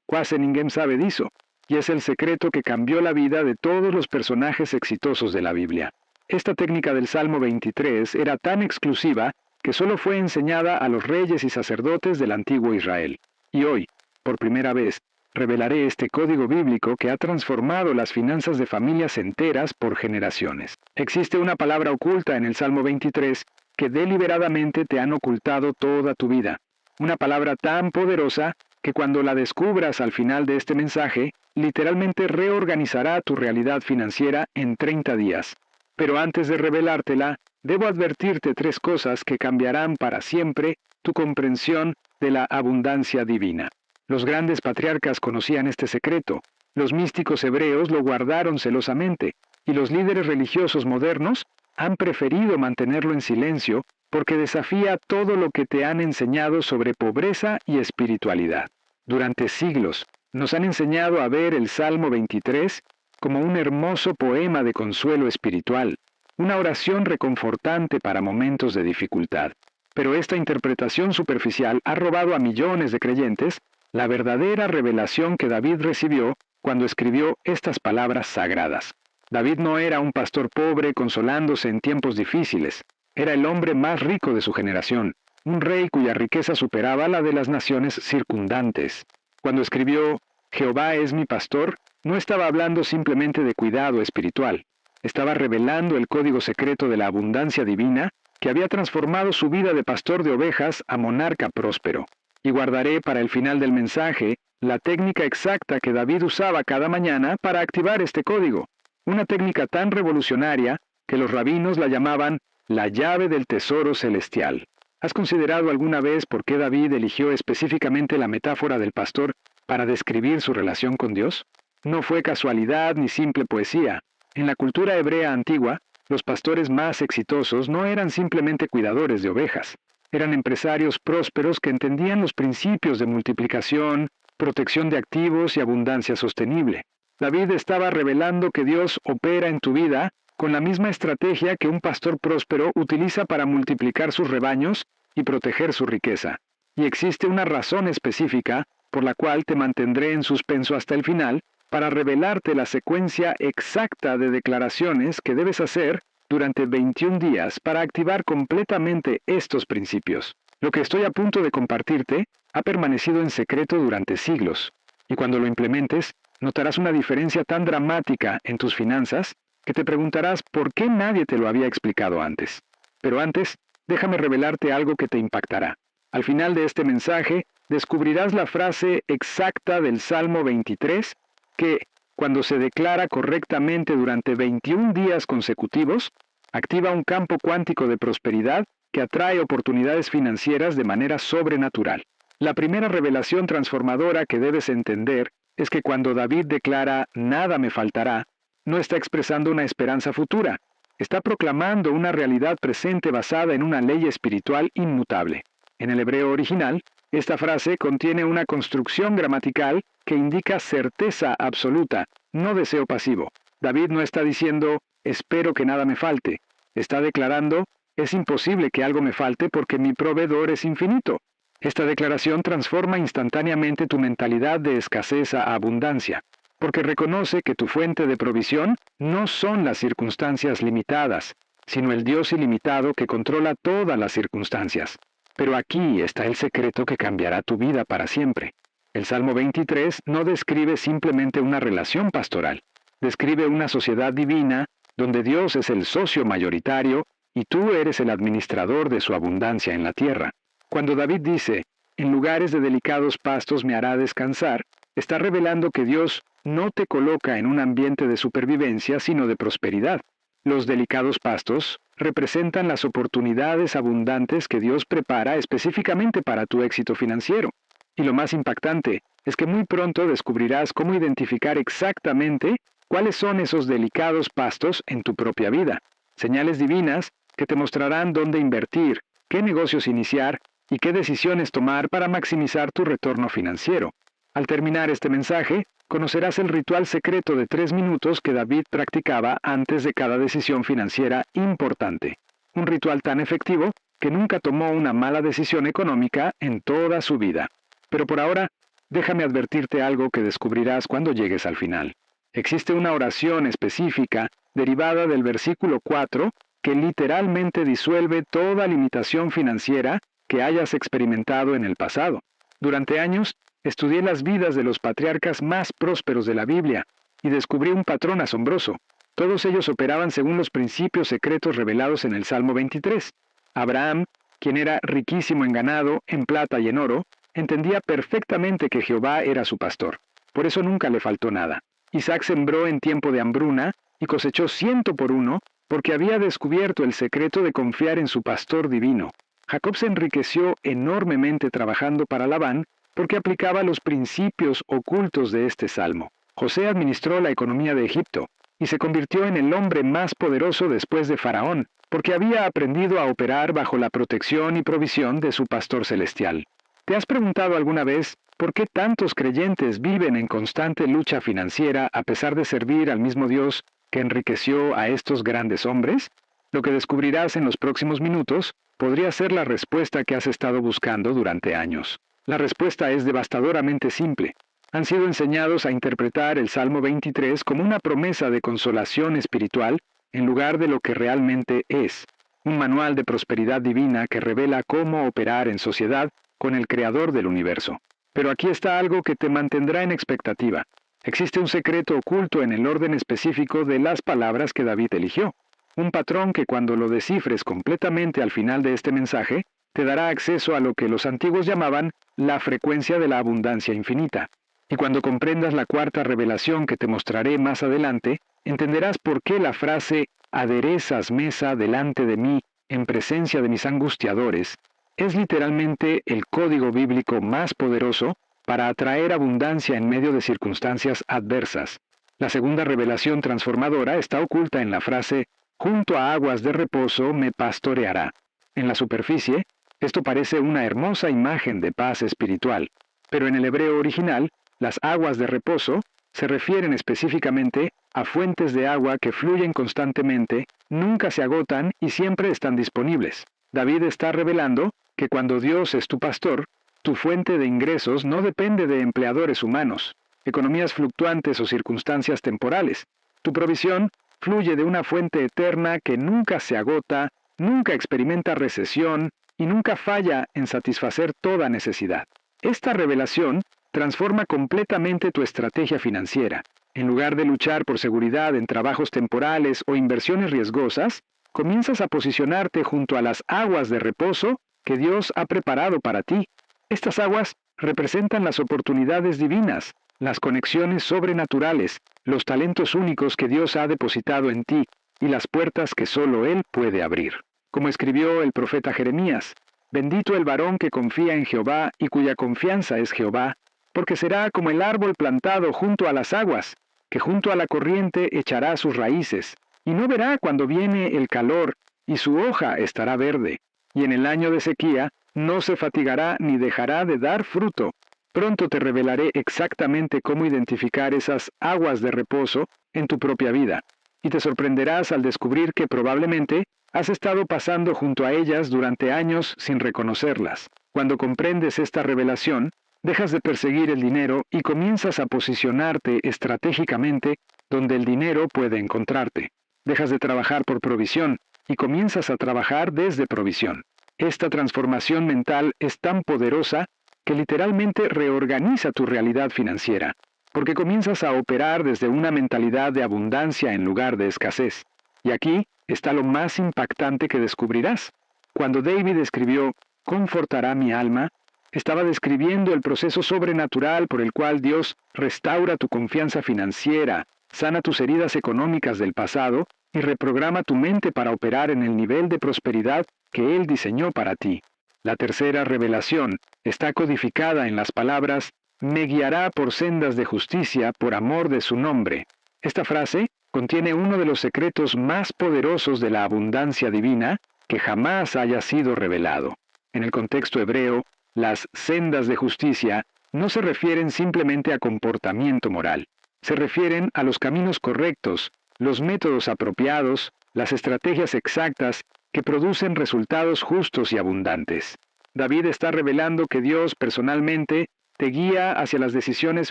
Quase ninguém sabe disso, y es el secreto que cambió la vida de todos los personajes exitosos de la Biblia. Esta técnica del Salmo 23 era tan exclusiva que solo fue enseñada a los reyes y sacerdotes del antiguo Israel. Y hoy, por primera vez, revelaré este código bíblico que ha transformado las finanzas de familias enteras por generaciones. Existe una palabra oculta en el Salmo 23 que deliberadamente te han ocultado toda tu vida. Una palabra tan poderosa que cuando la descubras al final de este mensaje, literalmente reorganizará tu realidad financiera en 30 días. Pero antes de revelártela, debo advertirte 3 cosas que cambiarán para siempre tu comprensión de la abundancia divina. Los grandes patriarcas conocían este secreto, los místicos hebreos lo guardaron celosamente, y los líderes religiosos modernos han preferido mantenerlo en silencio porque desafía todo lo que te han enseñado sobre pobreza y espiritualidad. Durante siglos, nos han enseñado a ver el Salmo 23 como un hermoso poema de consuelo espiritual, una oración reconfortante para momentos de dificultad. Pero esta interpretación superficial ha robado a millones de creyentes la verdadera revelación que David recibió cuando escribió estas palabras sagradas. David no era un pastor pobre consolándose en tiempos difíciles. Era el hombre más rico de su generación, un rey cuya riqueza superaba la de las naciones circundantes. Cuando escribió «Jehová es mi pastor», no estaba hablando simplemente de cuidado espiritual. Estaba revelando el código secreto de la abundancia divina que había transformado su vida de pastor de ovejas a monarca próspero. Y guardaré para el final del mensaje la técnica exacta que David usaba cada mañana para activar este código. Una técnica tan revolucionaria que los rabinos la llamaban la llave del tesoro celestial. ¿Has considerado alguna vez por qué David eligió específicamente la metáfora del pastor para describir su relación con Dios? No fue casualidad ni simple poesía. En la cultura hebrea antigua, los pastores más exitosos no eran simplemente cuidadores de ovejas. Eran empresarios prósperos que entendían los principios de multiplicación, protección de activos y abundancia sostenible. David estaba revelando que Dios opera en tu vida con la misma estrategia que un pastor próspero utiliza para multiplicar sus rebaños y proteger su riqueza. Y existe una razón específica por la cual te mantendré en suspenso hasta el final para revelarte la secuencia exacta de declaraciones que debes hacer durante 21 días para activar completamente estos principios. Lo que estoy a punto de compartirte ha permanecido en secreto durante siglos, y cuando lo implementes, notarás una diferencia tan dramática en tus finanzas que te preguntarás por qué nadie te lo había explicado antes. Pero antes, déjame revelarte algo que te impactará. Al final de este mensaje, descubrirás la frase exacta del Salmo 23 que, cuando se declara correctamente durante 21 días consecutivos, activa un campo cuántico de prosperidad que atrae oportunidades financieras de manera sobrenatural. La primera revelación transformadora que debes entender es que cuando David declara «nada me faltará», no está expresando una esperanza futura, está proclamando una realidad presente basada en una ley espiritual inmutable. En el hebreo original, esta frase contiene una construcción gramatical que indica certeza absoluta, no deseo pasivo. David no está diciendo, espero que nada me falte. Está declarando, es imposible que algo me falte porque mi proveedor es infinito. Esta declaración transforma instantáneamente tu mentalidad de escasez a abundancia, porque reconoce que tu fuente de provisión no son las circunstancias limitadas, sino el Dios ilimitado que controla todas las circunstancias. Pero aquí está el secreto que cambiará tu vida para siempre. El Salmo 23 no describe simplemente una relación pastoral, describe una sociedad divina donde Dios es el socio mayoritario y tú eres el administrador de su abundancia en la tierra. Cuando David dice, en lugares de delicados pastos me hará descansar, está revelando que Dios no te coloca en un ambiente de supervivencia, sino de prosperidad. Los delicados pastos representan las oportunidades abundantes que Dios prepara específicamente para tu éxito financiero. Y lo más impactante es que muy pronto descubrirás cómo identificar exactamente cuáles son esos delicados pastos en tu propia vida. Señales divinas que te mostrarán dónde invertir, qué negocios iniciar y qué decisiones tomar para maximizar tu retorno financiero. Al terminar este mensaje, conocerás el ritual secreto de 3 minutos que David practicaba antes de cada decisión financiera importante. Un ritual tan efectivo que nunca tomó una mala decisión económica en toda su vida. Pero por ahora, Déjame advertirte algo que descubrirás cuando llegues al final. Existe una oración específica derivada del versículo 4 que literalmente disuelve toda limitación financiera que hayas experimentado en el pasado. Durante años, estudié las vidas de los patriarcas más prósperos de la Biblia y descubrí un patrón asombroso. Todos ellos operaban según los principios secretos revelados en el Salmo 23. Abraham, quien era riquísimo en ganado, en plata y en oro, entendía perfectamente que Jehová era su pastor. Por eso nunca le faltó nada. Isaac sembró en tiempo de hambruna y cosechó 100 por 1 porque había descubierto el secreto de confiar en su pastor divino. Jacob se enriqueció enormemente trabajando para Labán porque aplicaba los principios ocultos de este salmo. José administró la economía de Egipto y se convirtió en el hombre más poderoso después de Faraón, porque había aprendido a operar bajo la protección y provisión de su pastor celestial. ¿Te has preguntado alguna vez por qué tantos creyentes viven en constante lucha financiera a pesar de servir al mismo Dios que enriqueció a estos grandes hombres? Lo que descubrirás en los próximos minutos podría ser la respuesta que has estado buscando durante años. La respuesta es devastadoramente simple. Han sido enseñados a interpretar el Salmo 23 como una promesa de consolación espiritual en lugar de lo que realmente es, un manual de prosperidad divina que revela cómo operar en sociedad con el Creador del universo. Pero aquí está algo que te mantendrá en expectativa. Existe un secreto oculto en el orden específico de las palabras que David eligió. Un patrón que cuando lo descifres completamente al final de este mensaje, te dará acceso a lo que los antiguos llamaban la frecuencia de la abundancia infinita. Y cuando comprendas la cuarta revelación que te mostraré más adelante, entenderás por qué la frase «aderezas mesa delante de mí en presencia de mis angustiadores» es literalmente el código bíblico más poderoso para atraer abundancia en medio de circunstancias adversas. La segunda revelación transformadora está oculta en la frase «junto a aguas de reposo me pastoreará». En la superficie, esto parece una hermosa imagen de paz espiritual, pero en el hebreo original, las aguas de reposo se refieren específicamente a fuentes de agua que fluyen constantemente, nunca se agotan y siempre están disponibles. David está revelando que cuando Dios es tu pastor, tu fuente de ingresos no depende de empleadores humanos, economías fluctuantes o circunstancias temporales. Tu provisión fluye de una fuente eterna que nunca se agota, nunca experimenta recesión y nunca falla en satisfacer toda necesidad. Esta revelación transforma completamente tu estrategia financiera. En lugar de luchar por seguridad en trabajos temporales o inversiones riesgosas, comienzas a posicionarte junto a las aguas de reposo que Dios ha preparado para ti. Estas aguas representan las oportunidades divinas, las conexiones sobrenaturales, los talentos únicos que Dios ha depositado en ti y las puertas que solo Él puede abrir. Como escribió el profeta Jeremías, «Bendito el varón que confía en Jehová y cuya confianza es Jehová, porque será como el árbol plantado junto a las aguas, que junto a la corriente echará sus raíces, y no verá cuando viene el calor, y su hoja estará verde, y en el año de sequía no se fatigará ni dejará de dar fruto. Pronto te revelaré exactamente cómo identificar esas aguas de reposo en tu propia vida, y te sorprenderás al descubrir que probablemente has estado pasando junto a ellas durante años sin reconocerlas. Cuando comprendes esta revelación, dejas de perseguir el dinero y comienzas a posicionarte estratégicamente donde el dinero puede encontrarte. Dejas de trabajar por provisión y comienzas a trabajar desde provisión. Esta transformación mental es tan poderosa que literalmente reorganiza tu realidad financiera, porque comienzas a operar desde una mentalidad de abundancia en lugar de escasez. Y aquí está lo más impactante que descubrirás. Cuando David escribió «Confortará mi alma», estaba describiendo el proceso sobrenatural por el cual Dios restaura tu confianza financiera, sana tus heridas económicas del pasado y reprograma tu mente para operar en el nivel de prosperidad que Él diseñó para ti. La tercera revelación está codificada en las palabras «Me guiará por sendas de justicia por amor de su nombre». Esta frase contiene uno de los secretos más poderosos de la abundancia divina que jamás haya sido revelado. En el contexto hebreo, las sendas de justicia no se refieren simplemente a comportamiento moral. Se refieren a los caminos correctos, los métodos apropiados, las estrategias exactas que producen resultados justos y abundantes. David está revelando que Dios personalmente Te guía hacia las decisiones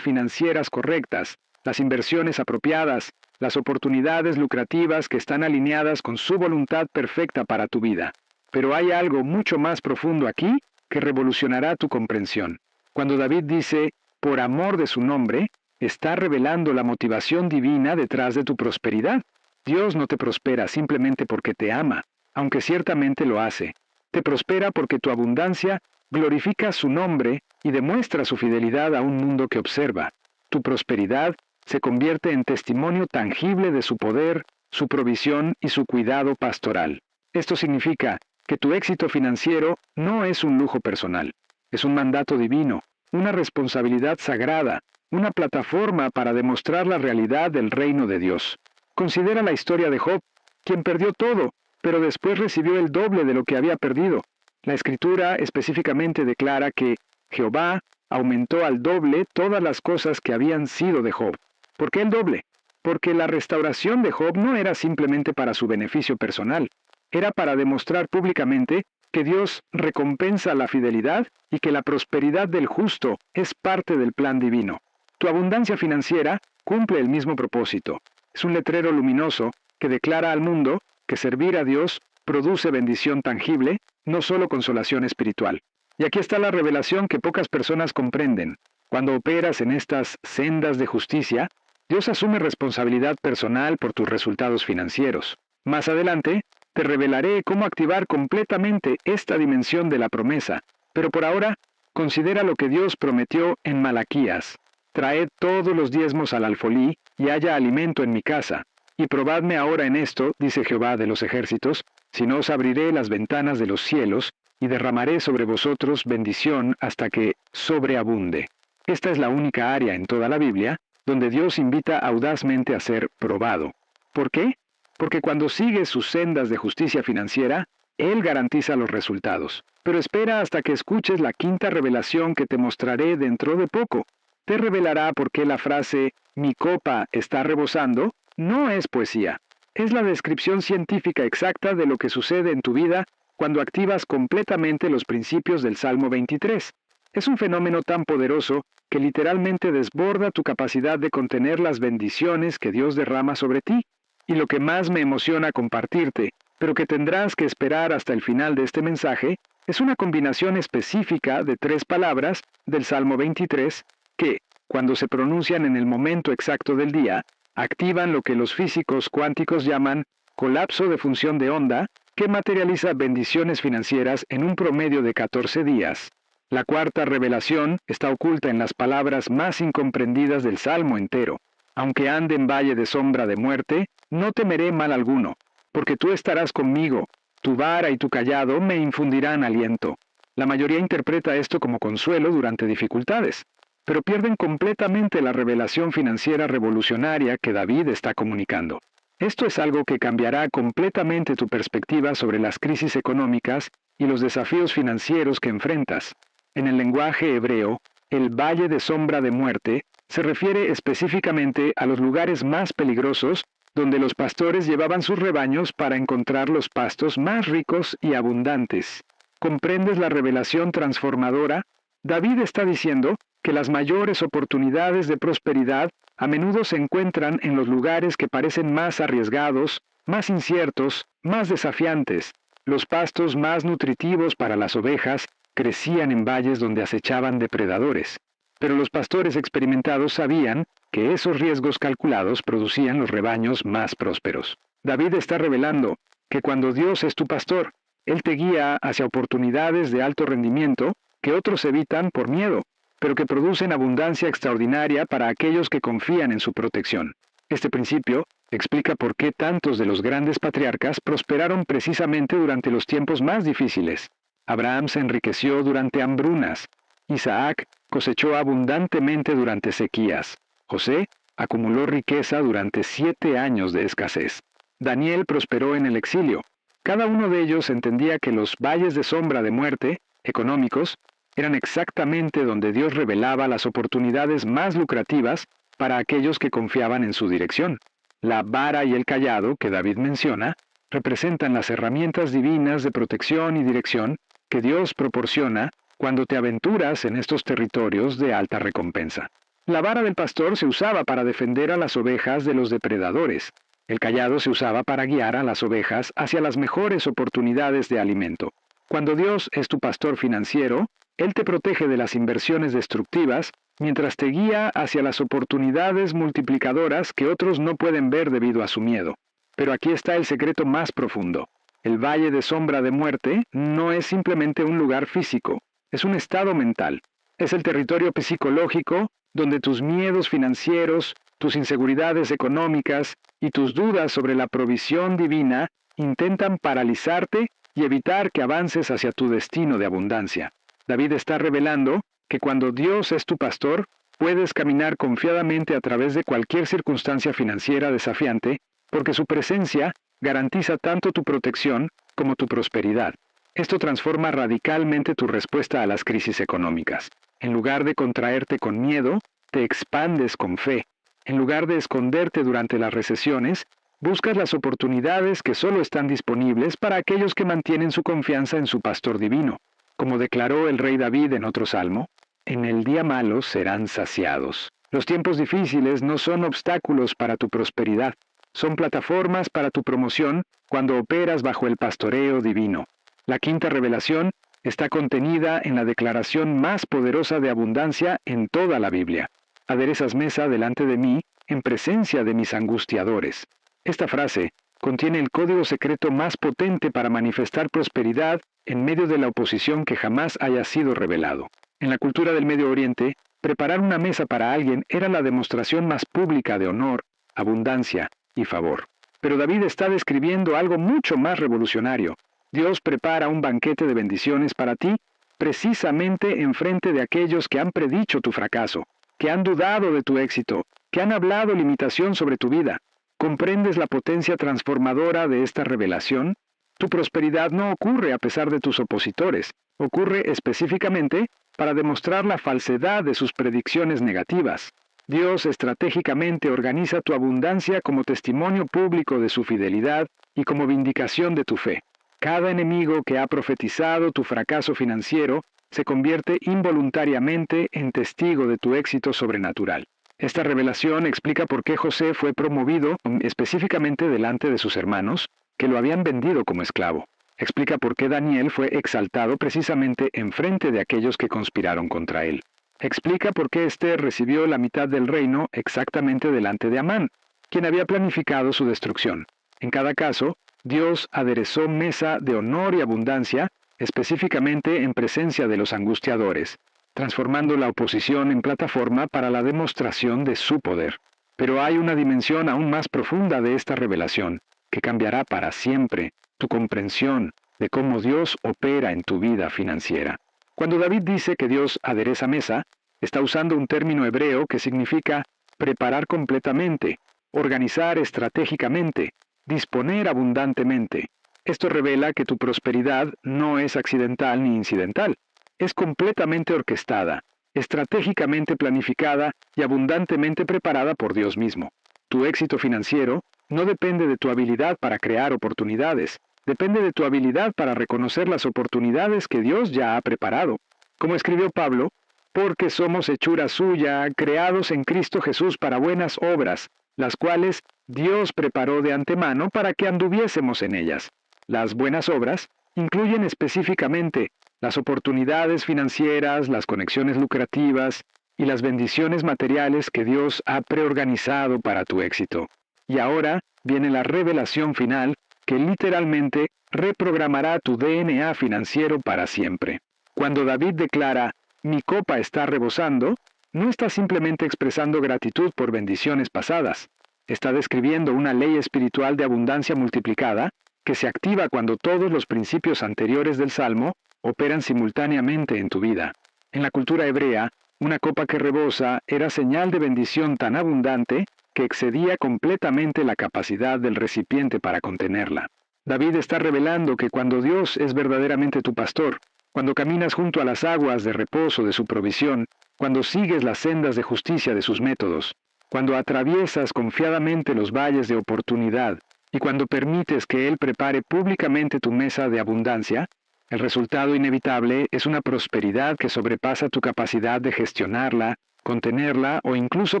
financieras correctas, las inversiones apropiadas, las oportunidades lucrativas que están alineadas con su voluntad perfecta para tu vida. Pero hay algo mucho más profundo aquí que revolucionará tu comprensión. Cuando David dice, por amor de su nombre, está revelando la motivación divina detrás de tu prosperidad. Dios no te prospera simplemente porque te ama, aunque ciertamente lo hace. Te prospera porque tu abundancia glorifica su nombre y demuestra su fidelidad a un mundo que observa. Tu prosperidad se convierte en testimonio tangible de su poder, su provisión y su cuidado pastoral. Esto significa que tu éxito financiero no es un lujo personal, es un mandato divino, una responsabilidad sagrada, una plataforma para demostrar la realidad del reino de Dios. Considera la historia de Job, quien perdió todo, pero después recibió el doble de lo que había perdido. La Escritura específicamente declara que Jehová aumentó al doble todas las cosas que habían sido de Job. ¿Por qué el doble? Porque la restauración de Job no era simplemente para su beneficio personal, era para demostrar públicamente que Dios recompensa la fidelidad y que la prosperidad del justo es parte del plan divino. Tu abundancia financiera cumple el mismo propósito. Es un letrero luminoso que declara al mundo que servir a Dios produce bendición tangible, no solo consolación espiritual. Y aquí está la revelación que pocas personas comprenden. Cuando operas en estas sendas de justicia, Dios asume responsabilidad personal por tus resultados financieros. Más adelante, te revelaré cómo activar completamente esta dimensión de la promesa, pero por ahora, considera lo que Dios prometió en Malaquías. Traed todos los diezmos al alfolí, y haya alimento en mi casa. Y probadme ahora en esto, dice Jehová de los ejércitos, si no os abriré las ventanas de los cielos, y derramaré sobre vosotros bendición hasta que sobreabunde. Esta es la única área en toda la Biblia donde Dios invita audazmente a ser probado. ¿Por qué? Porque cuando sigues sus sendas de justicia financiera, Él garantiza los resultados. Pero espera hasta que escuches la quinta revelación que te mostraré dentro de poco. Te revelará por qué la frase, mi copa está rebosando, no es poesía. Es la descripción científica exacta de lo que sucede en tu vida cuando activas completamente los principios del Salmo 23. Es un fenómeno tan poderoso que literalmente desborda tu capacidad de contener las bendiciones que Dios derrama sobre ti. Y lo que más me emociona compartirte, pero que tendrás que esperar hasta el final de este mensaje, es una combinación específica de 3 palabras del Salmo 23 que, cuando se pronuncian en el momento exacto del día, activan lo que los físicos cuánticos llaman colapso de función de onda, que materializa bendiciones financieras en un promedio de 14 días. La cuarta revelación está oculta en las palabras más incomprendidas del Salmo entero. Aunque ande en valle de sombra de muerte, no temeré mal alguno, porque tú estarás conmigo, tu vara y tu cayado me infundirán aliento. La mayoría interpreta esto como consuelo durante dificultades, pero pierden completamente la revelación financiera revolucionaria que David está comunicando. Esto es algo que cambiará completamente tu perspectiva sobre las crisis económicas y los desafíos financieros que enfrentas. En el lenguaje hebreo, el valle de sombra de muerte se refiere específicamente a los lugares más peligrosos donde los pastores llevaban sus rebaños para encontrar los pastos más ricos y abundantes. ¿Comprendes la revelación transformadora? David está diciendo que las mayores oportunidades de prosperidad a menudo se encuentran en los lugares que parecen más arriesgados, más inciertos, más desafiantes. Los pastos más nutritivos para las ovejas crecían en valles donde acechaban depredadores. Pero los pastores experimentados sabían que esos riesgos calculados producían los rebaños más prósperos. David está revelando que cuando Dios es tu pastor, Él te guía hacia oportunidades de alto rendimiento que otros evitan por miedo, pero que producen abundancia extraordinaria para aquellos que confían en su protección. Este principio explica por qué tantos de los grandes patriarcas prosperaron precisamente durante los tiempos más difíciles. Abraham se enriqueció durante hambrunas. Isaac cosechó abundantemente durante sequías. José acumuló riqueza durante 7 años de escasez. Daniel prosperó en el exilio. Cada uno de ellos entendía que los valles de sombra de muerte, económicos, eran exactamente donde Dios revelaba las oportunidades más lucrativas para aquellos que confiaban en su dirección. La vara y el cayado que David menciona representan las herramientas divinas de protección y dirección que Dios proporciona cuando te aventuras en estos territorios de alta recompensa. La vara del pastor se usaba para defender a las ovejas de los depredadores. El cayado se usaba para guiar a las ovejas hacia las mejores oportunidades de alimento. Cuando Dios es tu pastor financiero, Él te protege de las inversiones destructivas, mientras te guía hacia las oportunidades multiplicadoras que otros no pueden ver debido a su miedo. Pero aquí está el secreto más profundo. El valle de sombra de muerte no es simplemente un lugar físico, es un estado mental. Es el territorio psicológico donde tus miedos financieros, tus inseguridades económicas y tus dudas sobre la provisión divina intentan paralizarte y evitar que avances hacia tu destino de abundancia. David está revelando que cuando Dios es tu pastor, puedes caminar confiadamente a través de cualquier circunstancia financiera desafiante, porque su presencia garantiza tanto tu protección como tu prosperidad. Esto transforma radicalmente tu respuesta a las crisis económicas. En lugar de contraerte con miedo, te expandes con fe. En lugar de esconderte durante las recesiones, buscas las oportunidades que solo están disponibles para aquellos que mantienen su confianza en su pastor divino. Como declaró el rey David en otro salmo, en el día malo serán saciados. Los tiempos difíciles no son obstáculos para tu prosperidad, son plataformas para tu promoción cuando operas bajo el pastoreo divino. La quinta revelación está contenida en la declaración más poderosa de abundancia en toda la Biblia. Aderezas mesa delante de mí en presencia de mis angustiadores. Esta frase contiene el código secreto más potente para manifestar prosperidad en medio de la oposición que jamás haya sido revelado. En la cultura del Medio Oriente, preparar una mesa para alguien era la demostración más pública de honor, abundancia y favor. Pero David está describiendo algo mucho más revolucionario. Dios prepara un banquete de bendiciones para ti, precisamente enfrente de aquellos que han predicho tu fracaso, que han dudado de tu éxito, que han hablado limitación sobre tu vida. ¿Comprendes la potencia transformadora de esta revelación? Tu prosperidad no ocurre a pesar de tus opositores, ocurre específicamente para demostrar la falsedad de sus predicciones negativas. Dios estratégicamente organiza tu abundancia como testimonio público de su fidelidad y como vindicación de tu fe. Cada enemigo que ha profetizado tu fracaso financiero se convierte involuntariamente en testigo de tu éxito sobrenatural. Esta revelación explica por qué José fue promovido específicamente delante de sus hermanos, que lo habían vendido como esclavo. Explica por qué Daniel fue exaltado precisamente enfrente de aquellos que conspiraron contra él. Explica por qué Esther recibió la mitad del reino exactamente delante de Amán, quien había planificado su destrucción. En cada caso, Dios aderezó mesa de honor y abundancia, específicamente en presencia de los angustiadores, transformando la oposición en plataforma para la demostración de su poder. Pero hay una dimensión aún más profunda de esta revelación, que cambiará para siempre tu comprensión de cómo Dios opera en tu vida financiera. Cuando David dice que Dios adereza mesa, está usando un término hebreo que significa preparar completamente, organizar estratégicamente, disponer abundantemente. Esto revela que tu prosperidad no es accidental ni incidental, es completamente orquestada, estratégicamente planificada y abundantemente preparada por Dios mismo. Tu éxito financiero no depende de tu habilidad para crear oportunidades, depende de tu habilidad para reconocer las oportunidades que Dios ya ha preparado. Como escribió Pablo, porque somos hechura suya, creados en Cristo Jesús para buenas obras, las cuales Dios preparó de antemano para que anduviésemos en ellas. Las buenas obras incluyen específicamente las oportunidades financieras, las conexiones lucrativas y las bendiciones materiales que Dios ha preorganizado para tu éxito. Y ahora viene la revelación final que literalmente reprogramará tu DNA financiero para siempre. Cuando David declara, mi copa está rebosando, no está simplemente expresando gratitud por bendiciones pasadas. Está describiendo una ley espiritual de abundancia multiplicada que se activa cuando todos los principios anteriores del Salmo operan simultáneamente en tu vida. En la cultura hebrea, una copa que rebosa era señal de bendición tan abundante que excedía completamente la capacidad del recipiente para contenerla. David está revelando que cuando Dios es verdaderamente tu pastor, cuando caminas junto a las aguas de reposo de su provisión, cuando sigues las sendas de justicia de sus métodos, cuando atraviesas confiadamente los valles de oportunidad y cuando permites que Él prepare públicamente tu mesa de abundancia, El resultado inevitable es una prosperidad que sobrepasa tu capacidad de gestionarla, contenerla o incluso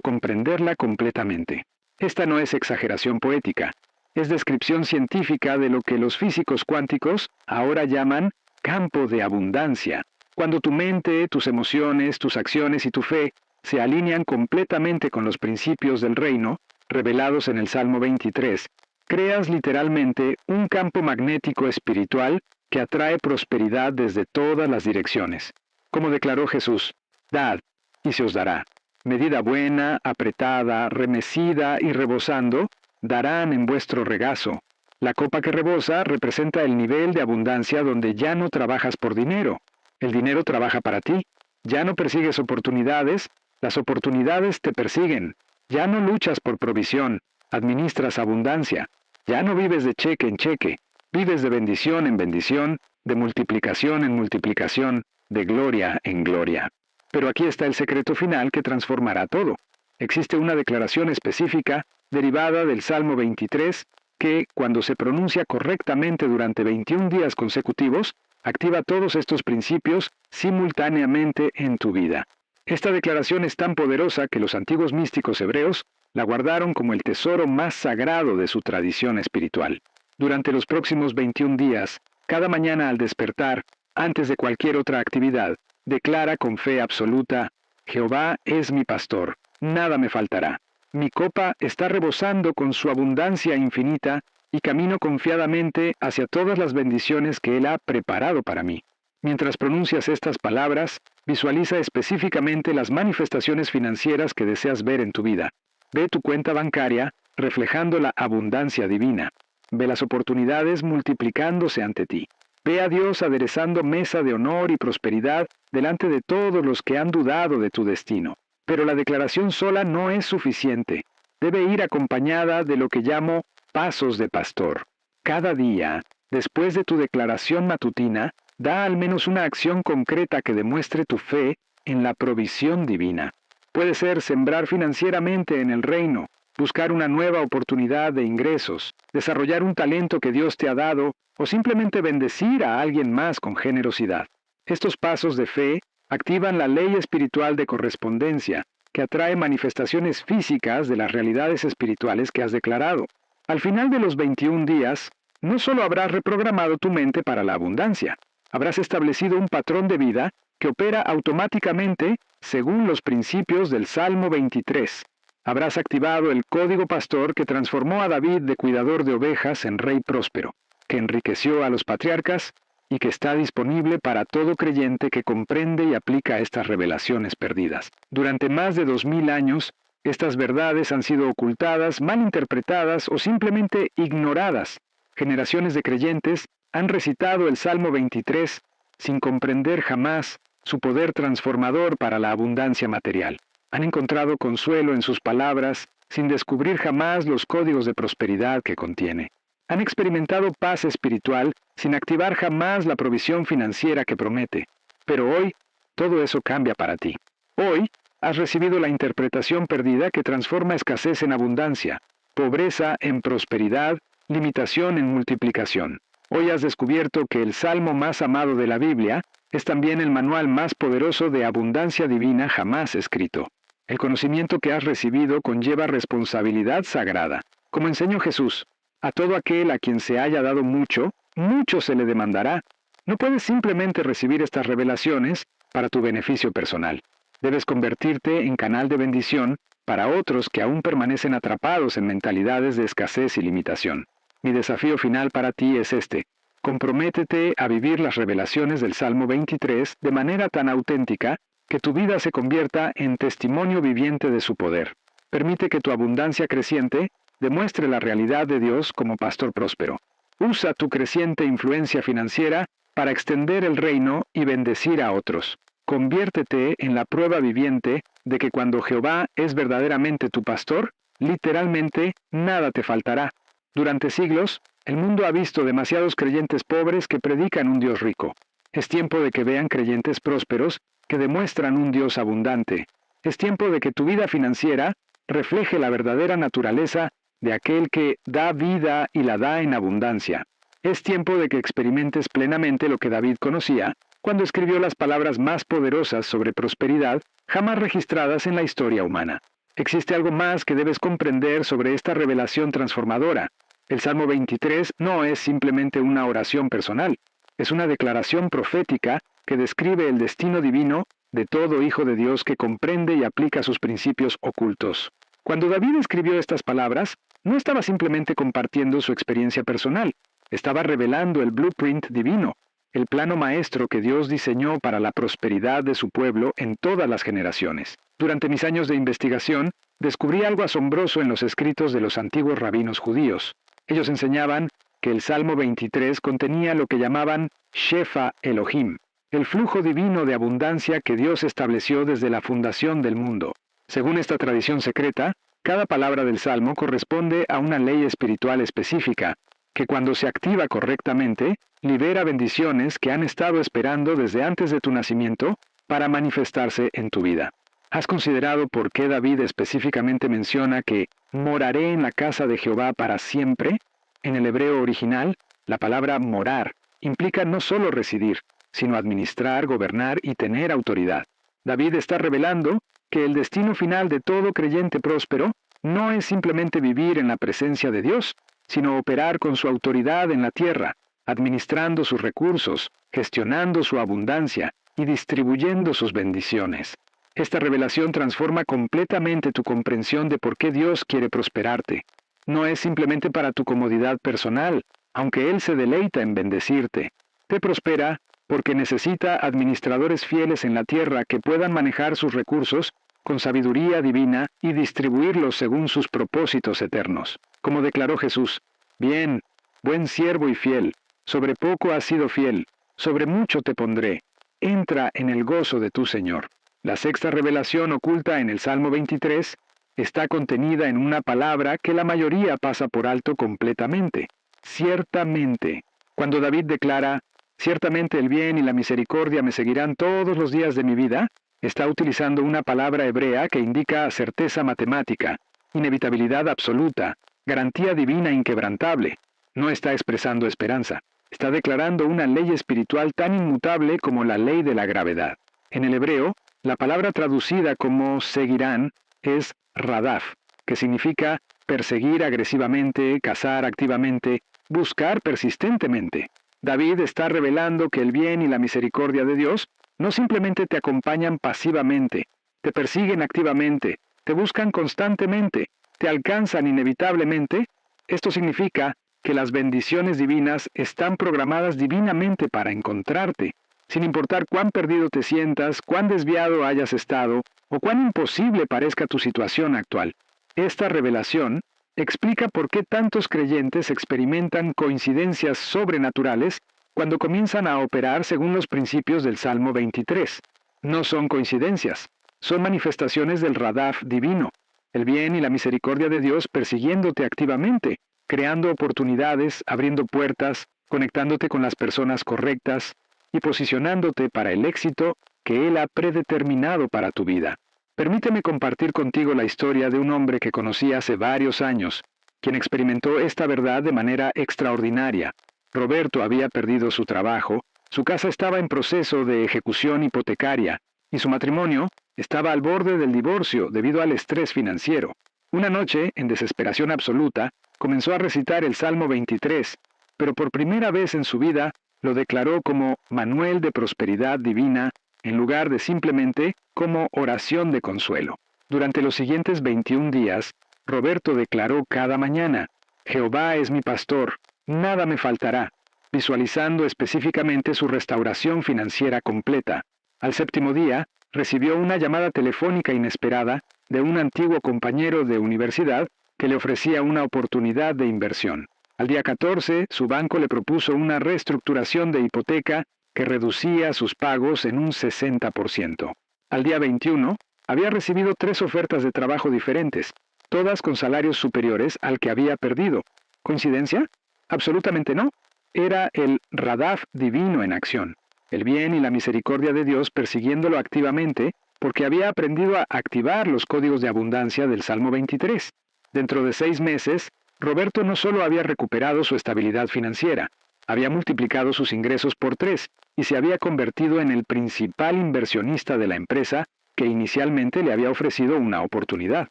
comprenderla completamente. Esta no es exageración poética, es descripción científica de lo que los físicos cuánticos ahora llaman campo de abundancia. Cuando tu mente, tus emociones, tus acciones y tu fe se alinean completamente con los principios del reino, revelados en el Salmo 23, creas literalmente un campo magnético espiritual que atrae prosperidad desde todas las direcciones. Como declaró Jesús, dad, y se os dará. Medida buena, apretada, remecida y rebosando, darán en vuestro regazo. La copa que rebosa representa el nivel de abundancia donde ya no trabajas por dinero. El dinero trabaja para ti. Ya no persigues oportunidades, las oportunidades te persiguen. Ya no luchas por provisión, administras abundancia. Ya no vives de cheque en cheque, vives de bendición en bendición, de multiplicación en multiplicación, de gloria en gloria. Pero aquí está el secreto final que transformará todo. Existe una declaración específica derivada del Salmo 23 que, cuando se pronuncia correctamente durante 21 días consecutivos, activa todos estos principios simultáneamente en tu vida. Esta declaración es tan poderosa que los antiguos místicos hebreos la guardaron como el tesoro más sagrado de su tradición espiritual. Durante los próximos 21 días, cada mañana al despertar, antes de cualquier otra actividad, declara con fe absoluta: Jehová es mi pastor, nada me faltará. Mi copa está rebosando con su abundancia infinita y camino confiadamente hacia todas las bendiciones que Él ha preparado para mí. Mientras pronuncias estas palabras, visualiza específicamente las manifestaciones financieras que deseas ver en tu vida. Ve tu cuenta bancaria reflejando la abundancia divina. Ve las oportunidades multiplicándose ante ti. Ve a Dios aderezando mesa de honor y prosperidad delante de todos los que han dudado de tu destino. Pero la declaración sola no es suficiente. Debe ir acompañada de lo que llamo pasos de pastor. Cada día, después de tu declaración matutina, da al menos una acción concreta que demuestre tu fe en la provisión divina. Puede ser sembrar financieramente en el reino, buscar una nueva oportunidad de ingresos, desarrollar un talento que Dios te ha dado o simplemente bendecir a alguien más con generosidad. Estos pasos de fe activan la ley espiritual de correspondencia, que atrae manifestaciones físicas de las realidades espirituales que has declarado. Al final de los 21 días, no solo habrás reprogramado tu mente para la abundancia, habrás establecido un patrón de vida que opera automáticamente según los principios del Salmo 23. Habrás activado el código pastor que transformó a David de cuidador de ovejas en rey próspero, que enriqueció a los patriarcas y que está disponible para todo creyente que comprende y aplica estas revelaciones perdidas. Durante más de 2000 años, estas verdades han sido ocultadas, malinterpretadas o simplemente ignoradas. Generaciones de creyentes han recitado el Salmo 23 sin comprender jamás su poder transformador para la abundancia material. Han encontrado consuelo en sus palabras sin descubrir jamás los códigos de prosperidad que contiene. Han experimentado paz espiritual sin activar jamás la provisión financiera que promete. Pero hoy, todo eso cambia para ti. Hoy, has recibido la interpretación perdida que transforma escasez en abundancia, pobreza en prosperidad, limitación en multiplicación. Hoy has descubierto que el salmo más amado de la Biblia es también el manual más poderoso de abundancia divina jamás escrito. El conocimiento que has recibido conlleva responsabilidad sagrada. Como enseñó Jesús, a todo aquel a quien se haya dado mucho, mucho se le demandará. No puedes simplemente recibir estas revelaciones para tu beneficio personal. Debes convertirte en canal de bendición para otros que aún permanecen atrapados en mentalidades de escasez y limitación. Mi desafío final para ti es este. Comprométete a vivir las revelaciones del Salmo 23 de manera tan auténtica que tu vida se convierta en testimonio viviente de su poder. Permite que tu abundancia creciente demuestre la realidad de Dios como pastor próspero. Usa tu creciente influencia financiera para extender el reino y bendecir a otros. Conviértete en la prueba viviente de que cuando Jehová es verdaderamente tu pastor, literalmente nada te faltará. Durante siglos, el mundo ha visto demasiados creyentes pobres que predican un Dios rico. Es tiempo de que vean creyentes prósperos que demuestran un Dios abundante. Es tiempo de que tu vida financiera refleje la verdadera naturaleza de aquel que da vida y la da en abundancia. Es tiempo de que experimentes plenamente lo que David conocía cuando escribió las palabras más poderosas sobre prosperidad jamás registradas en la historia humana. Existe algo más que debes comprender sobre esta revelación transformadora. El Salmo 23 no es simplemente una oración personal, es una declaración profética que describe el destino divino de todo hijo de Dios que comprende y aplica sus principios ocultos. Cuando David escribió estas palabras, no estaba simplemente compartiendo su experiencia personal, estaba revelando el blueprint divino, el plano maestro que Dios diseñó para la prosperidad de su pueblo en todas las generaciones. Durante mis años de investigación, descubrí algo asombroso en los escritos de los antiguos rabinos judíos. Ellos enseñaban que el Salmo 23 contenía lo que llamaban Shefa Elohim, el flujo divino de abundancia que Dios estableció desde la fundación del mundo. Según esta tradición secreta, cada palabra del Salmo corresponde a una ley espiritual específica, que cuando se activa correctamente, libera bendiciones que han estado esperando desde antes de tu nacimiento para manifestarse en tu vida. ¿Has considerado por qué David específicamente menciona que moraré en la casa de Jehová para siempre? En el hebreo original, la palabra morar implica no solo residir, sino administrar, gobernar y tener autoridad. David está revelando que el destino final de todo creyente próspero no es simplemente vivir en la presencia de Dios, sino operar con su autoridad en la tierra, administrando sus recursos, gestionando su abundancia y distribuyendo sus bendiciones. Esta revelación transforma completamente tu comprensión de por qué Dios quiere prosperarte. No es simplemente para tu comodidad personal, aunque Él se deleita en bendecirte. Te prospera porque necesita administradores fieles en la tierra que puedan manejar sus recursos con sabiduría divina y distribuirlos según sus propósitos eternos. Como declaró Jesús, «Bien, buen siervo y fiel, sobre poco has sido fiel, sobre mucho te pondré. Entra en el gozo de tu Señor». La sexta revelación oculta en el Salmo 23 está contenida en una palabra que la mayoría pasa por alto completamente. Ciertamente. Cuando David declara, «Ciertamente el bien y la misericordia me seguirán todos los días de mi vida», está utilizando una palabra hebrea que indica certeza matemática, inevitabilidad absoluta, garantía divina inquebrantable. No está expresando esperanza. Está declarando una ley espiritual tan inmutable como la ley de la gravedad. En el hebreo, la palabra traducida como seguirán es radaf, que significa perseguir agresivamente, cazar activamente, buscar persistentemente. David está revelando que el bien y la misericordia de Dios no simplemente te acompañan pasivamente, te persiguen activamente, te buscan constantemente, te alcanzan inevitablemente. Esto significa que las bendiciones divinas están programadas divinamente para encontrarte, sin importar cuán perdido te sientas, cuán desviado hayas estado, o cuán imposible parezca tu situación actual. Esta revelación explica por qué tantos creyentes experimentan coincidencias sobrenaturales cuando comienzan a operar según los principios del Salmo 23. No son coincidencias, son manifestaciones del radaf divino, el bien y la misericordia de Dios persiguiéndote activamente, creando oportunidades, abriendo puertas, conectándote con las personas correctas y posicionándote para el éxito que Él ha predeterminado para tu vida. Permíteme compartir contigo la historia de un hombre que conocí hace varios años, quien experimentó esta verdad de manera extraordinaria. Roberto había perdido su trabajo, su casa estaba en proceso de ejecución hipotecaria, y su matrimonio estaba al borde del divorcio debido al estrés financiero. Una noche, en desesperación absoluta, comenzó a recitar el Salmo 23, pero por primera vez en su vida lo declaró como manual de prosperidad divina, en lugar de simplemente como oración de consuelo. Durante los siguientes 21 días, Roberto declaró cada mañana, «Jehová es mi pastor, nada me faltará», visualizando específicamente su restauración financiera completa. Al séptimo día, recibió una llamada telefónica inesperada de un antiguo compañero de universidad que le ofrecía una oportunidad de inversión. Al día 14, su banco le propuso una reestructuración de hipoteca que reducía sus pagos en un 60%. Al día 21, había recibido 3 ofertas de trabajo diferentes, todas con salarios superiores al que había perdido. ¿Coincidencia? Absolutamente no. Era el radaf divino en acción, el bien y la misericordia de Dios persiguiéndolo activamente porque había aprendido a activar los códigos de abundancia del Salmo 23. Dentro de 6 meses, Roberto no solo había recuperado su estabilidad financiera, Había multiplicado sus ingresos por 3 y se había convertido en el principal inversionista de la empresa que inicialmente le había ofrecido una oportunidad.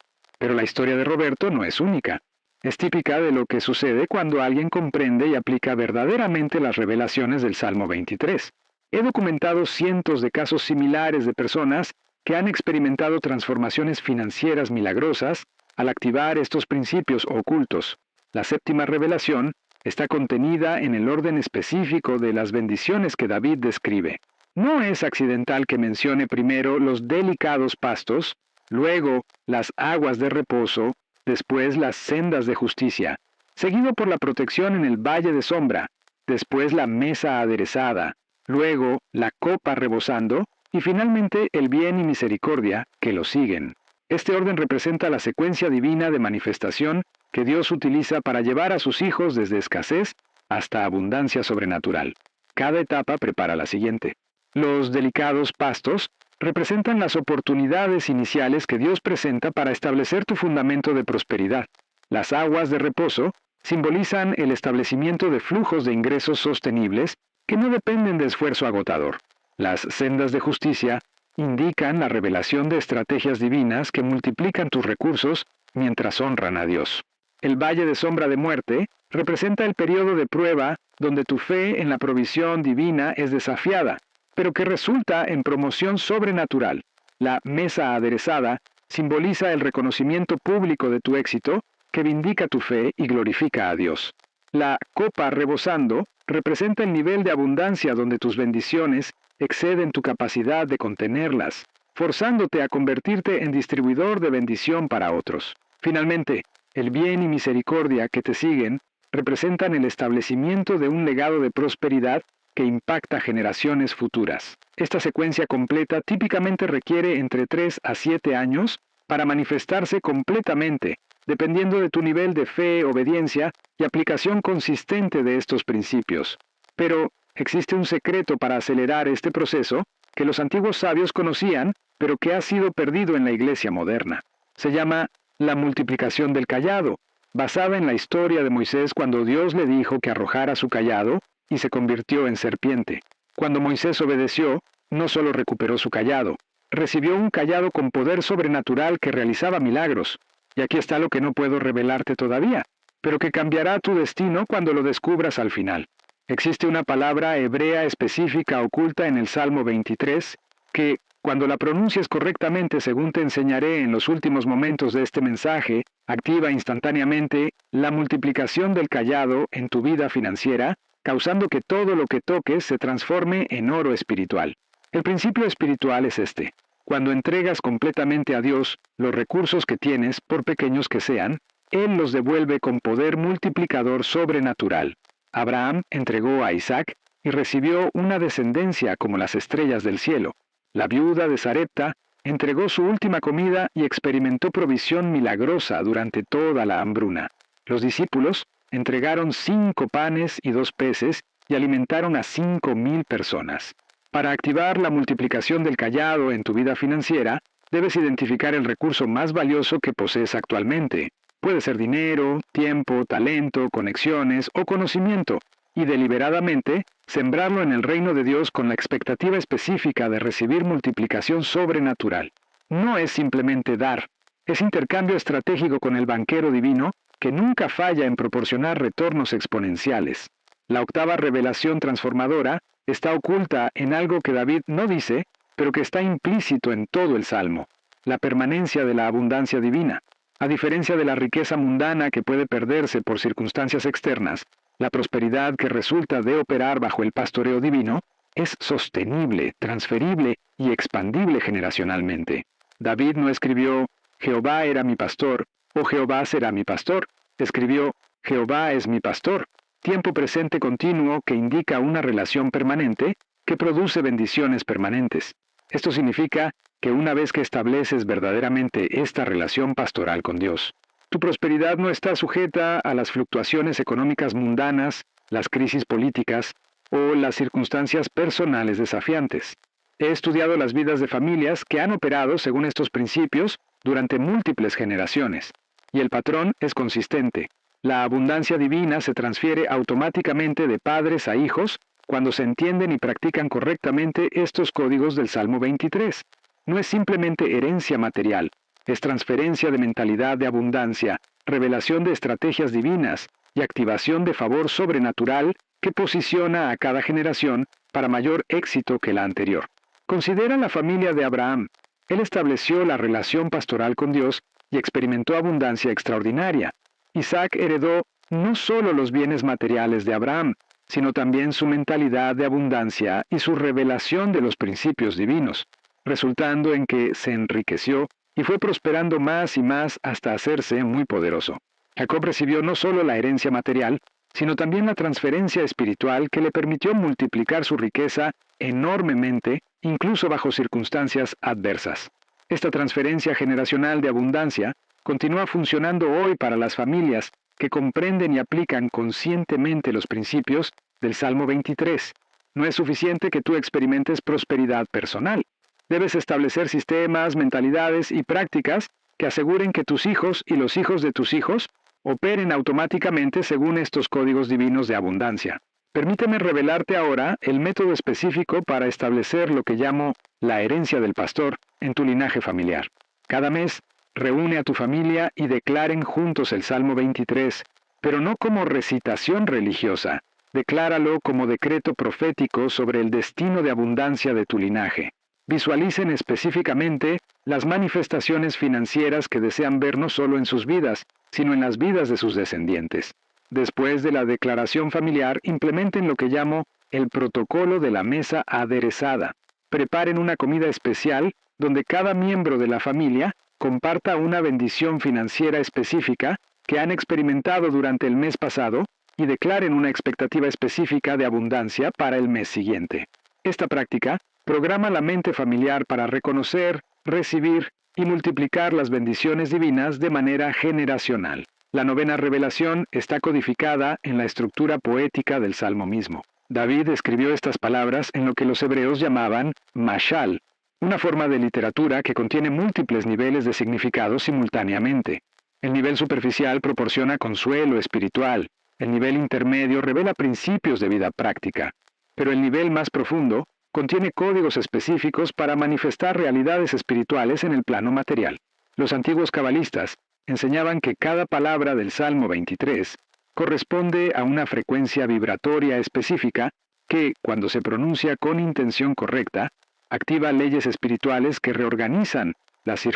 Pero la historia de Roberto no es única. Es típica de lo que sucede cuando alguien comprende y aplica verdaderamente las revelaciones del Salmo 23. He documentado cientos de casos similares de personas que han experimentado transformaciones financieras milagrosas al activar estos principios ocultos. La séptima revelación está contenida en el orden específico de las bendiciones que David describe. No es accidental que mencione primero los delicados pastos, luego las aguas de reposo, después las sendas de justicia, seguido por la protección en el valle de sombra, después la mesa aderezada, luego la copa rebosando, y finalmente el bien y misericordia que lo siguen. Este orden representa la secuencia divina de manifestación que Dios utiliza para llevar a sus hijos desde escasez hasta abundancia sobrenatural. Cada etapa prepara la siguiente. Los delicados pastos representan las oportunidades iniciales que Dios presenta para establecer tu fundamento de prosperidad. Las aguas de reposo simbolizan el establecimiento de flujos de ingresos sostenibles que no dependen de esfuerzo agotador. Las sendas de justicia indican la revelación de estrategias divinas que multiplican tus recursos mientras honran a Dios. El valle de sombra de muerte representa el periodo de prueba donde tu fe en la provisión divina es desafiada, pero que resulta en promoción sobrenatural. La mesa aderezada simboliza el reconocimiento público de tu éxito, que vindica tu fe y glorifica a Dios. La copa rebosando representa el nivel de abundancia donde tus bendiciones exceden tu capacidad de contenerlas, forzándote a convertirte en distribuidor de bendición para otros. Finalmente, el bien y misericordia que te siguen representan el establecimiento de un legado de prosperidad que impacta generaciones futuras. Esta secuencia completa típicamente requiere entre 3 a 7 años para manifestarse completamente, dependiendo de tu nivel de fe, obediencia y aplicación consistente de estos principios. Pero existe un secreto para acelerar este proceso que los antiguos sabios conocían, pero que ha sido perdido en la iglesia moderna. Se llama la multiplicación del cayado, basada en la historia de Moisés cuando Dios le dijo que arrojara su cayado y se convirtió en serpiente. Cuando Moisés obedeció, no solo recuperó su cayado, recibió un cayado con poder sobrenatural que realizaba milagros. Y aquí está lo que no puedo revelarte todavía, pero que cambiará tu destino cuando lo descubras al final. Existe una palabra hebrea específica oculta en el Salmo 23 que, cuando la pronuncies correctamente según te enseñaré en los últimos momentos de este mensaje, activa instantáneamente la multiplicación del cayado en tu vida financiera, causando que todo lo que toques se transforme en oro espiritual. El principio espiritual es este. Cuando entregas completamente a Dios los recursos que tienes, por pequeños que sean, Él los devuelve con poder multiplicador sobrenatural. Abraham entregó a Isaac y recibió una descendencia como las estrellas del cielo. La viuda de Sarepta entregó su última comida y experimentó provisión milagrosa durante toda la hambruna. Los discípulos entregaron 5 panes y 2 peces y alimentaron a 5,000 personas. Para activar la multiplicación del cayado en tu vida financiera, debes identificar el recurso más valioso que posees actualmente. Puede ser dinero, tiempo, talento, conexiones o conocimiento, y deliberadamente sembrarlo en el reino de Dios con la expectativa específica de recibir multiplicación sobrenatural. No es simplemente dar, es intercambio estratégico con el banquero divino que nunca falla en proporcionar retornos exponenciales. La octava revelación transformadora está oculta en algo que David no dice, pero que está implícito en todo el Salmo: la permanencia de la abundancia divina. A diferencia de la riqueza mundana que puede perderse por circunstancias externas, la prosperidad que resulta de operar bajo el pastoreo divino es sostenible, transferible y expandible generacionalmente. David no escribió «Jehová era mi pastor» o «Jehová será mi pastor». Escribió «Jehová es mi pastor», tiempo presente continuo que indica una relación permanente que produce bendiciones permanentes. Esto significa que una vez que estableces verdaderamente esta relación pastoral con Dios, tu prosperidad no está sujeta a las fluctuaciones económicas mundanas, las crisis políticas o las circunstancias personales desafiantes. He estudiado las vidas de familias que han operado según estos principios durante múltiples generaciones, y el patrón es consistente. La abundancia divina se transfiere automáticamente de padres a hijos cuando se entienden y practican correctamente estos códigos del Salmo 23. No es simplemente herencia material, es transferencia de mentalidad de abundancia, revelación de estrategias divinas y activación de favor sobrenatural que posiciona a cada generación para mayor éxito que la anterior. Considera la familia de Abraham. Él estableció la relación pastoral con Dios y experimentó abundancia extraordinaria. Isaac heredó no solo los bienes materiales de Abraham, sino también su mentalidad de abundancia y su revelación de los principios divinos, resultando en que se enriqueció y fue prosperando más y más hasta hacerse muy poderoso. Jacob recibió no solo la herencia material, sino también la transferencia espiritual que le permitió multiplicar su riqueza enormemente, incluso bajo circunstancias adversas. Esta transferencia generacional de abundancia continúa funcionando hoy para las familias que comprenden y aplican conscientemente los principios del Salmo 23. No es suficiente que tú experimentes prosperidad personal. Debes establecer sistemas, mentalidades y prácticas que aseguren que tus hijos y los hijos de tus hijos operen automáticamente según estos códigos divinos de abundancia. Permíteme revelarte ahora el método específico para establecer lo que llamo la herencia del pastor en tu linaje familiar. Cada mes, reúne a tu familia y declaren juntos el Salmo 23, pero no como recitación religiosa. Decláralo como decreto profético sobre el destino de abundancia de tu linaje. Visualicen específicamente las manifestaciones financieras que desean ver no solo en sus vidas, sino en las vidas de sus descendientes. Después de la declaración familiar, implementen lo que llamo el protocolo de la mesa aderezada. Preparen una comida especial donde cada miembro de la familia comparta una bendición financiera específica que han experimentado durante el mes pasado y declaren una expectativa específica de abundancia para el mes siguiente. Esta práctica programa la mente familiar para reconocer, recibir y multiplicar las bendiciones divinas de manera generacional. La novena revelación está codificada en la estructura poética del Salmo mismo. David escribió estas palabras en lo que los hebreos llamaban mashal, una forma de literatura que contiene múltiples niveles de significado simultáneamente. El nivel superficial proporciona consuelo espiritual, el nivel intermedio revela principios de vida práctica, pero el nivel más profundo contiene códigos específicos para manifestar realidades espirituales en el plano material. Los antiguos cabalistas enseñaban que cada palabra del Salmo 23 corresponde a una frecuencia vibratoria específica que, cuando se pronuncia con intención correcta, activa leyes espirituales que reorganizan las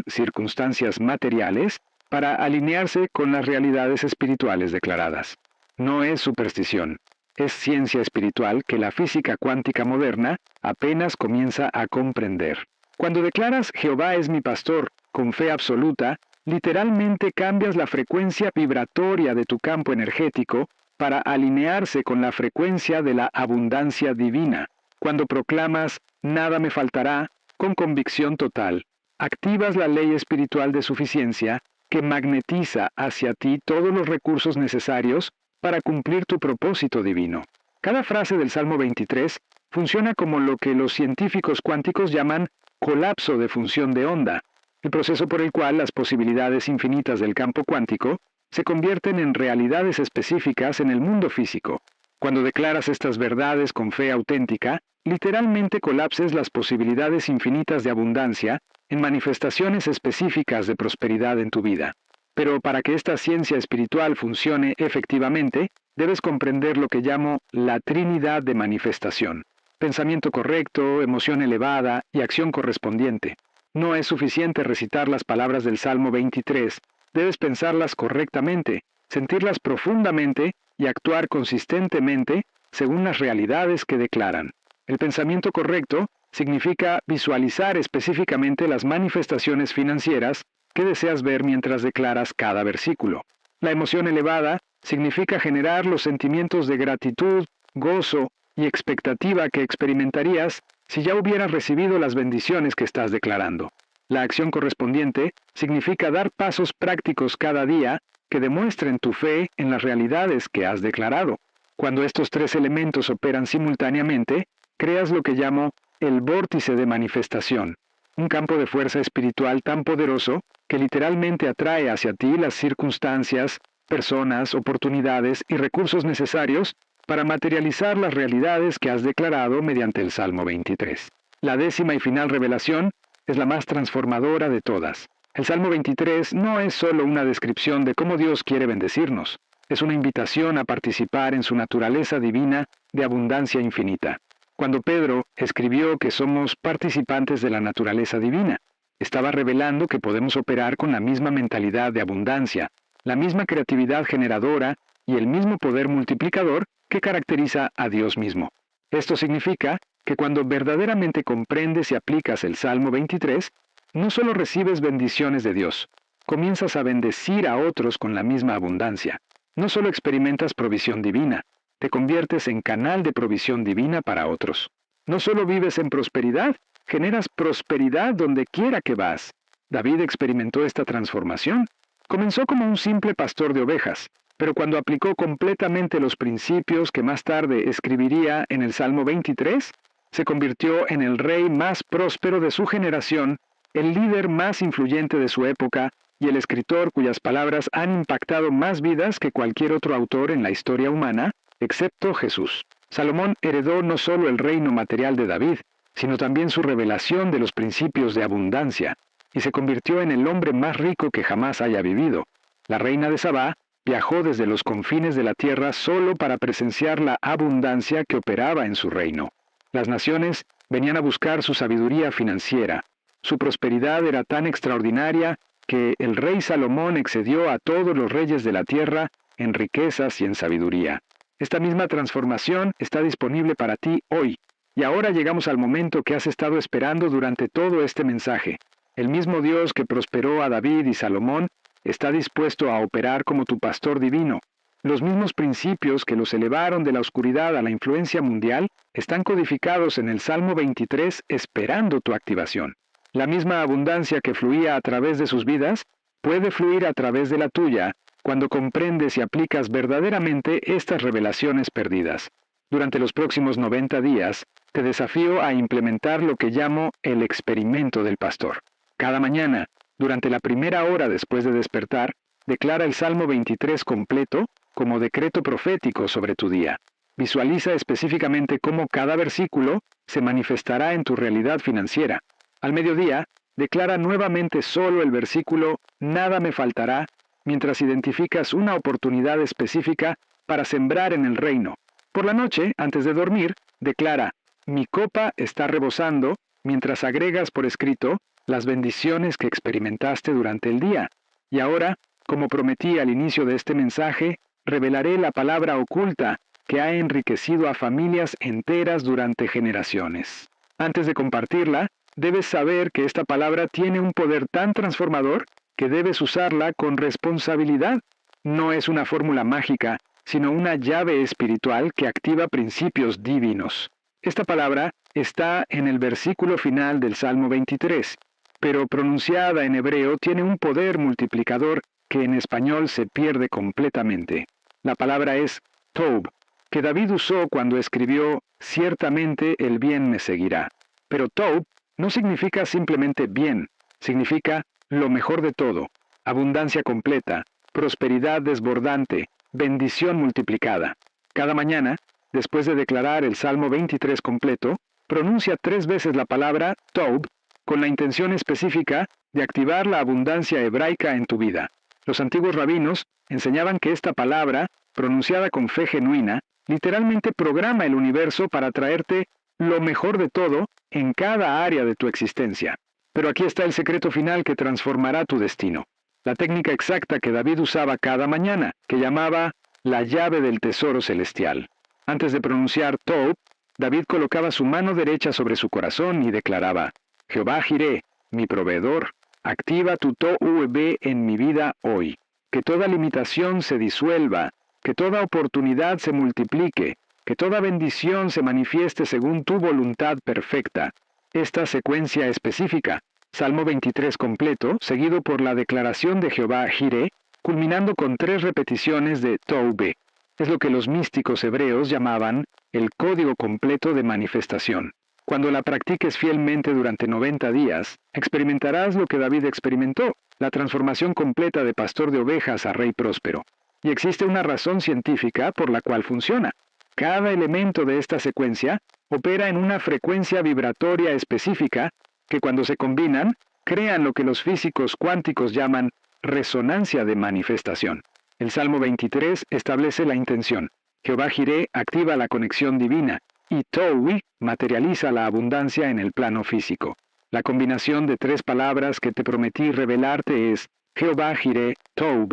circunstancias materiales para alinearse con las realidades espirituales declaradas. No es superstición, es ciencia espiritual que la física cuántica moderna apenas comienza a comprender. Cuando declaras Jehová es mi pastor con fe absoluta, literalmente cambias la frecuencia vibratoria de tu campo energético para alinearse con la frecuencia de la abundancia divina. Cuando proclamas nada me faltará con convicción total, activas la ley espiritual de suficiencia que magnetiza hacia ti todos los recursos necesarios para cumplir tu propósito divino. Cada frase del Salmo 23 funciona como lo que los científicos cuánticos llaman colapso de función de onda, el proceso por el cual las posibilidades infinitas del campo cuántico se convierten en realidades específicas en el mundo físico. Cuando declaras estas verdades con fe auténtica, literalmente colapses las posibilidades infinitas de abundancia en manifestaciones específicas de prosperidad en tu vida. Pero para que esta ciencia espiritual funcione efectivamente, debes comprender lo que llamo la Trinidad de manifestación: pensamiento correcto, emoción elevada y acción correspondiente. No es suficiente recitar las palabras del Salmo 23, debes pensarlas correctamente, sentirlas profundamente y actuar consistentemente según las realidades que declaran. El pensamiento correcto significa visualizar específicamente las manifestaciones financieras que deseas ver mientras declaras cada versículo. La emoción elevada significa generar los sentimientos de gratitud, gozo y expectativa que experimentarías si ya hubieras recibido las bendiciones que estás declarando. La acción correspondiente significa dar pasos prácticos cada día que demuestren tu fe en las realidades que has declarado. Cuando estos tres elementos operan simultáneamente, creas lo que llamo el vórtice de manifestación, un campo de fuerza espiritual tan poderoso que literalmente atrae hacia ti las circunstancias, personas, oportunidades y recursos necesarios para materializar las realidades que has declarado mediante el Salmo 23. La décima y final revelación es la más transformadora de todas. El Salmo 23 no es solo una descripción de cómo Dios quiere bendecirnos, es una invitación a participar en su naturaleza divina de abundancia infinita. Cuando Pedro escribió que somos participantes de la naturaleza divina, estaba revelando que podemos operar con la misma mentalidad de abundancia, la misma creatividad generadora y el mismo poder multiplicador que caracteriza a Dios mismo. Esto significa que cuando verdaderamente comprendes y aplicas el Salmo 23, no solo recibes bendiciones de Dios, comienzas a bendecir a otros con la misma abundancia. No solo experimentas provisión divina, te conviertes en canal de provisión divina para otros. No solo vives en prosperidad, generas prosperidad donde quiera que vas. David experimentó esta transformación. Comenzó como un simple pastor de ovejas, pero cuando aplicó completamente los principios que más tarde escribiría en el Salmo 23, se convirtió en el rey más próspero de su generación, el líder más influyente de su época y el escritor cuyas palabras han impactado más vidas que cualquier otro autor en la historia humana, excepto Jesús. Salomón heredó no solo el reino material de David, sino también su revelación de los principios de abundancia, y se convirtió en el hombre más rico que jamás haya vivido. La reina de Sabá viajó desde los confines de la tierra solo para presenciar la abundancia que operaba en su reino. Las naciones venían a buscar su sabiduría financiera. Su prosperidad era tan extraordinaria que el rey Salomón excedió a todos los reyes de la tierra en riquezas y en sabiduría. Esta misma transformación está disponible para ti hoy. Y ahora llegamos al momento que has estado esperando durante todo este mensaje. El mismo Dios que prosperó a David y Salomón está dispuesto a operar como tu pastor divino. Los mismos principios que los elevaron de la oscuridad a la influencia mundial están codificados en el Salmo 23 esperando tu activación. La misma abundancia que fluía a través de sus vidas puede fluir a través de la tuya cuando comprendes y aplicas verdaderamente estas revelaciones perdidas. Durante los próximos 90 días, te desafío a implementar lo que llamo el experimento del pastor. Cada mañana, durante la primera hora después de despertar, declara el Salmo 23 completo como decreto profético sobre tu día. Visualiza específicamente cómo cada versículo se manifestará en tu realidad financiera. Al mediodía, declara nuevamente solo el versículo «Nada me faltará», mientras identificas una oportunidad específica para sembrar en el reino. Por la noche, antes de dormir, declara «Mi copa está rebosando», mientras agregas por escrito las bendiciones que experimentaste durante el día. Y ahora, como prometí al inicio de este mensaje, revelaré la palabra oculta que ha enriquecido a familias enteras durante generaciones. Antes de compartirla, debes saber que esta palabra tiene un poder tan transformador que debes usarla con responsabilidad. No es una fórmula mágica, sino una llave espiritual que activa principios divinos. Esta palabra está en el versículo final del Salmo 23, pero pronunciada en hebreo tiene un poder multiplicador que en español se pierde completamente. La palabra es Tob, que David usó cuando escribió «Ciertamente el bien me seguirá». Pero Tob no significa simplemente bien, significa lo mejor de todo, abundancia completa, prosperidad desbordante, bendición multiplicada. Cada mañana, después de declarar el Salmo 23 completo, pronuncia 3 veces la palabra Tob con la intención específica de activar la abundancia hebraica en tu vida. Los antiguos rabinos enseñaban que esta palabra, pronunciada con fe genuina, literalmente programa el universo para traerte lo mejor de todo en cada área de tu existencia. Pero aquí está el secreto final que transformará tu destino. La técnica exacta que David usaba cada mañana, que llamaba la llave del tesoro celestial. Antes de pronunciar Tob, David colocaba su mano derecha sobre su corazón y declaraba, «Jehová Jireh, mi proveedor, activa tu Tob en mi vida hoy. Que toda limitación se disuelva, que toda oportunidad se multiplique, que toda bendición se manifieste según tu voluntad perfecta». Esta secuencia específica, Salmo 23 completo, seguido por la declaración de Jehová Jireh, culminando con 3 repeticiones de Tob. Es lo que los místicos hebreos llamaban el código completo de manifestación. Cuando la practiques fielmente durante 90 días, experimentarás lo que David experimentó, la transformación completa de pastor de ovejas a rey próspero. y existe una razón científica por la cual funciona. Cada elemento de esta secuencia opera en una frecuencia vibratoria específica que cuando se combinan, crean lo que los físicos cuánticos llaman resonancia de manifestación. El Salmo 23 establece la intención. Jehová Jireh activa la conexión divina y Tohu materializa la abundancia en el plano físico. La combinación de tres palabras que te prometí revelarte es Jehová Jireh Tohu.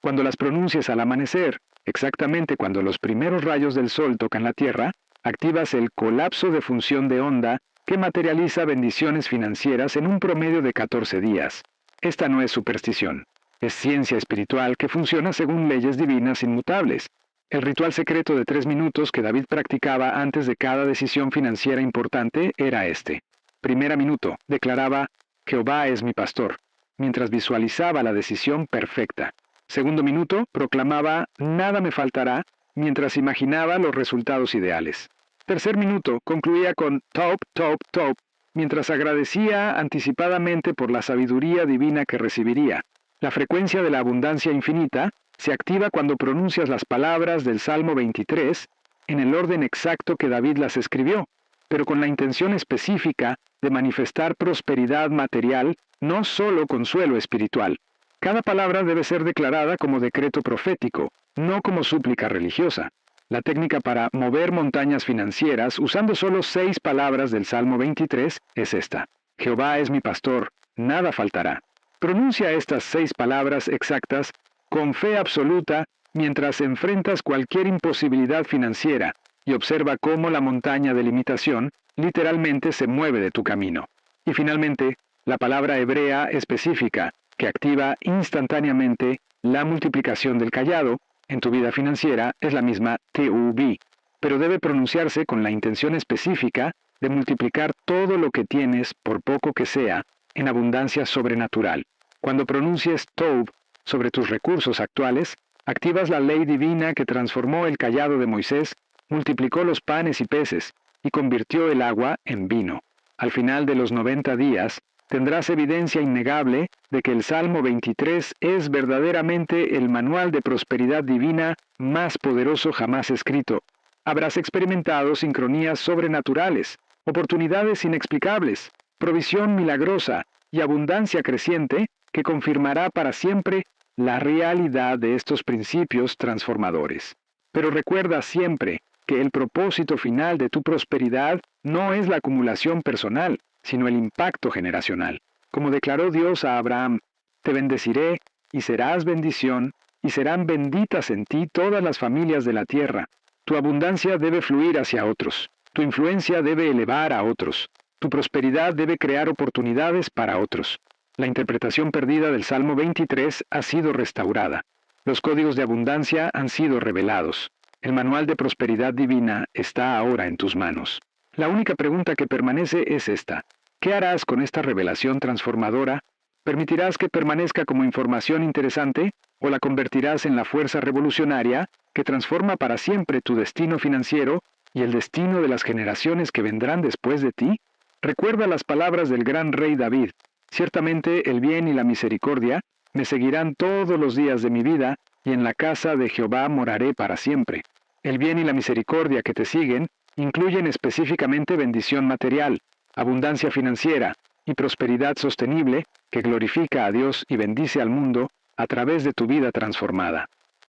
Cuando las pronuncies al amanecer, exactamente cuando los primeros rayos del sol tocan la tierra, activas el colapso de función de onda que materializa bendiciones financieras en un promedio de 14 días. Esta no es superstición. Es ciencia espiritual que funciona según leyes divinas inmutables. El ritual secreto de 3 minutos que David practicaba antes de cada decisión financiera importante era este. Primera minuto, declaraba, Jehová es mi pastor, mientras visualizaba la decisión perfecta. Segundo minuto, proclamaba, nada me faltará, mientras imaginaba los resultados ideales. Tercer minuto, concluía con top, top, top, mientras agradecía anticipadamente por la sabiduría divina que recibiría. La frecuencia de la abundancia infinita se activa cuando pronuncias las palabras del Salmo 23 en el orden exacto que David las escribió, pero con la intención específica de manifestar prosperidad material, no solo consuelo espiritual. Cada palabra debe ser declarada como decreto profético, no como súplica religiosa. La técnica para mover montañas financieras usando solo 6 palabras del Salmo 23 es esta. Jehová es mi pastor, nada faltará. Pronuncia estas 6 palabras exactas con fe absoluta mientras enfrentas cualquier imposibilidad financiera y observa cómo la montaña de limitación literalmente se mueve de tu camino. Y finalmente, la palabra hebrea específica que activa instantáneamente la multiplicación del cayado en tu vida financiera es la misma TUB, pero debe pronunciarse con la intención específica de multiplicar todo lo que tienes, por poco que sea, en abundancia sobrenatural. Cuando pronuncies Toub sobre tus recursos actuales, activas la ley divina que transformó el cayado de Moisés, multiplicó los panes y peces, y convirtió el agua en vino. Al final de los 90 días, tendrás evidencia innegable de que el Salmo 23 es verdaderamente el manual de prosperidad divina más poderoso jamás escrito. Habrás experimentado sincronías sobrenaturales, oportunidades inexplicables, provisión milagrosa y abundancia creciente que confirmará para siempre la realidad de estos principios transformadores. Pero recuerda siempre que el propósito final de tu prosperidad no es la acumulación personal, sino el impacto generacional. Como declaró Dios a Abraham, te bendeciré y serás bendición, y serán benditas en ti todas las familias de la tierra. Tu abundancia debe fluir hacia otros. Tu influencia debe elevar a otros. Tu prosperidad debe crear oportunidades para otros. La interpretación perdida del Salmo 23 ha sido restaurada. Los códigos de abundancia han sido revelados. El manual de prosperidad divina está ahora en tus manos. La única pregunta que permanece es esta. ¿Qué harás con esta revelación transformadora? ¿Permitirás que permanezca como información interesante o la convertirás en la fuerza revolucionaria que transforma para siempre tu destino financiero y el destino de las generaciones que vendrán después de ti? Recuerda las palabras del gran rey David. Ciertamente el bien y la misericordia me seguirán todos los días de mi vida, y en la casa de Jehová moraré para siempre. El bien y la misericordia que te siguen incluyen específicamente bendición material, abundancia financiera y prosperidad sostenible que glorifica a Dios y bendice al mundo a través de tu vida transformada.